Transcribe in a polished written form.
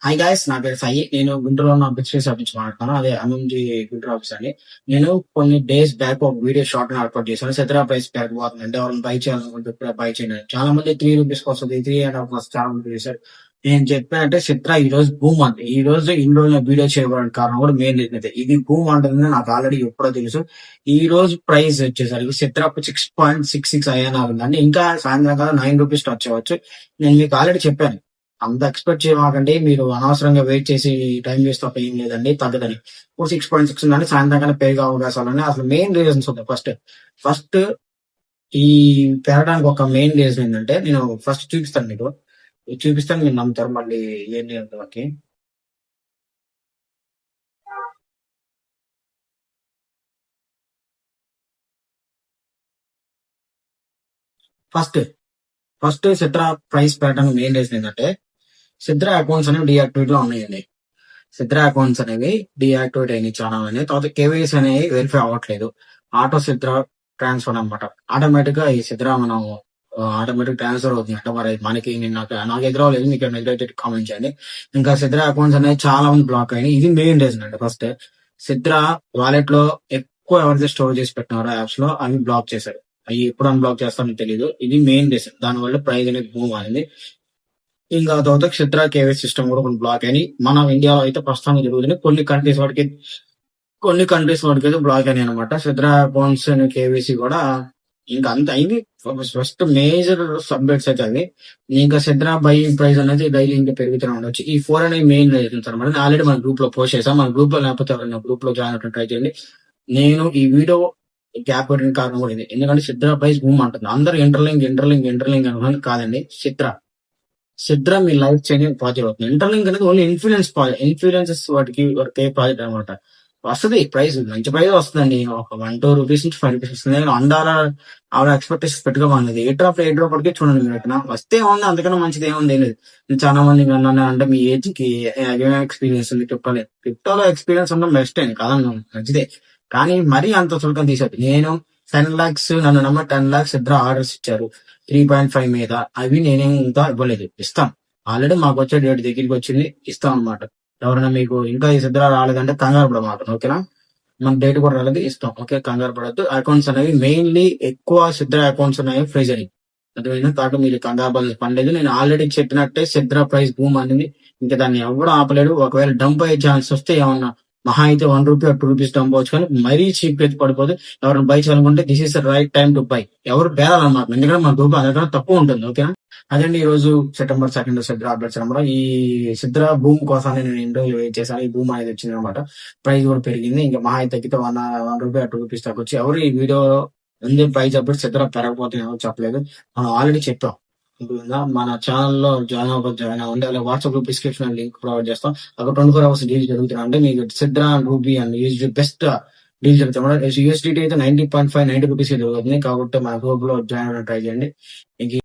Hi guys, నా పేరు సాయి. నేను గుంటూరులో ఉన్న బిజినెస్ ఆఫీస్ మాట్లాడుతాను. అదే ఎంఎంజీ గుంటూరు ఆఫీస్ అండి. నేను కొన్ని డేస్ బ్యాక్ ఒక వీడియో షార్ట్ అప్లోడ్ చేశాను. సిద్రా ప్రైస్ బ్యాక్ పోతుంది అంటే ఎవరైనా బై చేయాలనుకుంటే ఇప్పుడు బై చేయండి. చాలా మంది 3 రూపీస్ వస్తుంది, 3.5 వస్తుంది, చాలా మంది చేశారు. నేను చెప్పానంటే సిత్రా ఈ రోజు బూమ్ అంది. ఈ రోజు ఇన్ని రోజులు వీడియో చేయడానికి కారణం కూడా మెయిన్ రీజన్ అయితే ఇది బూమ్ అంటుందని నాకు ఆల్రెడీ ఎప్పుడో తెలుసు. ఈ రోజు ప్రైస్ వచ్చేసరికి సిత్రా 6.66 అయ్యాను ఉందండి. ఇంకా సాయంత్రం కాలం 9 రూపీస్ టచ్ అవ్వచ్చు. నేను మీకు ఆల్రెడీ చెప్పాను, అంత ఎక్స్పెక్ట్ చేయమాకండి. మీరు అనవసరంగా వెయిట్ చేసి టైం వేస్ట్ తప్ప ఏం లేదండి, తగ్గదని. ఇప్పుడు 6.6 ఉందండి, సాయంత్రం కన్నా పెరిగే అవకాశాలు అసలు మెయిన్ రీజన్స్ ఉంటాయి. ఫస్ట్ ఈ పెరగడానికి ఒక మెయిన్ రీజన్ ఏంటంటే, నేను ఫస్ట్ చూపిస్తాను మీకు. చూపిస్తాను, మీరు నమ్ముతారు. మళ్ళీ ఏంటి అంటే ఫస్ట్ ఫస్ట్ సిద్రా ప్రైస్ పెరగడానికి మెయిన్ రీజన్ ఏంటంటే, సిద్రా అకౌంట్స్ అనేవి డియాక్టివేట్ లో ఉన్నాయండి. సిద్రా అకౌంట్స్ అనేవి డియాక్టివేట్ అయినాయి చాలా మంది. తర్వాత కేవైసీ అనేవి వెరిఫై అవ్వట్లేదు. ఆటో సిద్రా ట్రాన్స్ఫర్ అనమాట. ఆటోమేటిక్ గా ఈ సిద్రా మనం ఆటోమేటిక్ ట్రాన్స్ఫర్ అవుతుంది అంట. మరి మనకి నాకు ఎదురవలేదు, మీకు ఎదురైతే కామెంట్ చేయండి. ఇంకా సిద్రా అకౌంట్స్ అనేవి చాలా మంది బ్లాక్ అయినాయి. ఇది మెయిన్ రీజన్ అండి. ఫస్ట్ సిద్రా వాలెట్ లో ఎక్కువ ఎవరైతే స్టోర్ చేసి పెట్టినారో యాప్స్ లో అవి బ్లాక్ చేశారు. అవి ఎప్పుడు అన్బ్లాక్ చేస్తారో తెలియదు. ఇది మెయిన్ రీజన్. దానివల్ల ప్రైస్ అనేది బూమ్ అయింది. ఇంకా తర్వాత క్షుద్ర కేవైసీ సిస్టమ్ కూడా కొన్ని బ్లాక్ అయినాయి. మన ఇండియాలో అయితే ప్రస్తుతం జరుగుతుంది. కొన్ని కంట్రీస్ వాడికి అయితే బ్లాక్ అయినాయి అనమాట. క్షుద్ర అకౌంట్స్ కేవైసీ కూడా ఇంకా అంత అయింది. ఫస్ట్ మేజర్ సబ్జెక్ట్స్ అయితే అవి. ఇంకా సిద్రా బై ప్రైస్ అనేది డైలీ ఇంకా పెరుగుతూనే ఉండొచ్చు. ఈ 4 అనేవి మెయిన్ రీజన్స్ అనమాట. ఆల్రెడీ మన గ్రూప్ లో పోస్ట్ చేసాం. మన గ్రూప్ లో లేకపోతే ఎవరైనా గ్రూప్ లో జాయిన్ అవ్వడం ట్రై చేయండి. నేను ఈ వీడియో గ్యాప్ పెట్టిన కారణం కూడా ఇది. ఎందుకంటే సిద్రా ప్రైస్ బూమ్ అంటుంది. అందరూ ఇంటర్లింక్ అనుకోని కాదండి. సిద్రా మీ లైఫ్ చేంజింగ్ ప్రాజెక్ట్ అవుతుంది. ఇంటర్లింక్ అనేది ఓన్లీ ఇన్ఫ్లుయెన్సెస్ వాటికి వర్క్ అయ్యే ప్రాజెక్ట్ అనమాట. వస్తుంది ప్రైస్, మంచి ప్రైస్ వస్తుందండి. ఒక 1-2 రూపీస్ నుంచి 5 రూపీస్ వస్తుంది. అందాల ఆవిడ ఎక్స్పెక్టేషన్స్ పెట్టుకోమన్నది. ఎయిట్ డ్రాప్ పడికే చూడండి మీరు ఎక్కడ వస్తే ఉంది. అందుకన్నా మంచిది ఏముంది, ఏం లేదు. నేను చాలా మంది విన్నాను అంటే మీ ఏజ్ కి ఏమేమి ఎక్స్పీరియన్స్ ఉంది క్రిప్టోలో ఎక్స్పీరియన్స్ ఉండడం బెస్ట్ అండి, కాదన్నా మంచిదే. కానీ మరీ అంత చులకం తీసేది. నేను 10 lakhs, నన్ను నమ్మ 10 lakhs ఇద్దరు ఆర్డర్స్ ఇచ్చారు 3.5 మీద. అవి నేనేం ఇంకా ఇవ్వలేదు. ఇస్తాం. ఆల్రెడీ మాకు వచ్చే డేట్ దగ్గరికి వచ్చింది, ఇస్తాం అనమాట. ఎవరైనా మీకు ఇంకా ఈ సిద్ధరా రాలేదంటే కంగారు పడమాట, ఓకేనా. మన డేట్ కూడా రాలేదు, ఇస్తాం. ఓకే, కంగారు పడద్దు. అకౌంట్స్ అనేవి మెయిన్లీ ఎక్కువ సిద్ధరా అకౌంట్స్ అనేవి ఫ్రీజ్ అయ్యి అర్థమైంది. కాబట్టి మీరు కంగారు పడలేదు. నేను ఆల్రెడీ చెప్పినట్టే సిద్ధరా ప్రైస్ బూమ్ అనేది ఇంకా దాన్ని ఎవరు ఆపలేడు. ఒకవేళ డంప్ అయ్యే ఛాన్స్ వస్తే ఏమన్నా మహా అయితే 1 రూపీ 2 రూపీస్ డంప్ అవచ్చు, కానీ మరీ చీప్ అయితే పడిపోదు. ఎవరైనా బై చేయాలనుకుంటే this is the right time to buy. ఎవరు పేరాలన్నమాట, ఎందుకంటే మన గ్రూప్ అందరికన్నా తక్కువ ఉంటుంది, ఓకేనా. అదండి ఈ రోజు సెప్టెంబర్ 2 సిద్రా అప్డేట్స్ అనమాట. ఈ సిద్రా బూమ్ కోసాన్ని నేను ఎన్ని రోజులు వెయిట్ చేశాను. ఈ బూమ్ అనేది వచ్చింది అనమాట. ప్రైస్ కూడా పెరిగింది. ఇంకా మహా అయితే తగ్గితే 1 రూపీ 2 రూపీస్ తగ్గొచ్చు. ఎవరు ఈ వీడియో ఉంది ప్రైస్ అప్పుడు సిద్రా పెరగపోతే ఎవరు చెప్పలేదు, మనం ఆల్రెడీ చెప్పాం. మన ఛానల్లో జాయిన్ అవ్వండి. అలాగే WhatsApp group description link provide చేస్తాం. అక్కడ 24 hours డీల్ జరుగుతున్నాయి. అంటే మీకు Sidra and ruby and USD best deal జరుగుతాయి. యూఎస్డిటీ అయితే 90.5 90 రూపీస్ జరుగుతుంది. కాబట్టి మన గ్రూప్ లో జాయిన్ అవ్వడానికి ట్రై చేయండి. ఇంక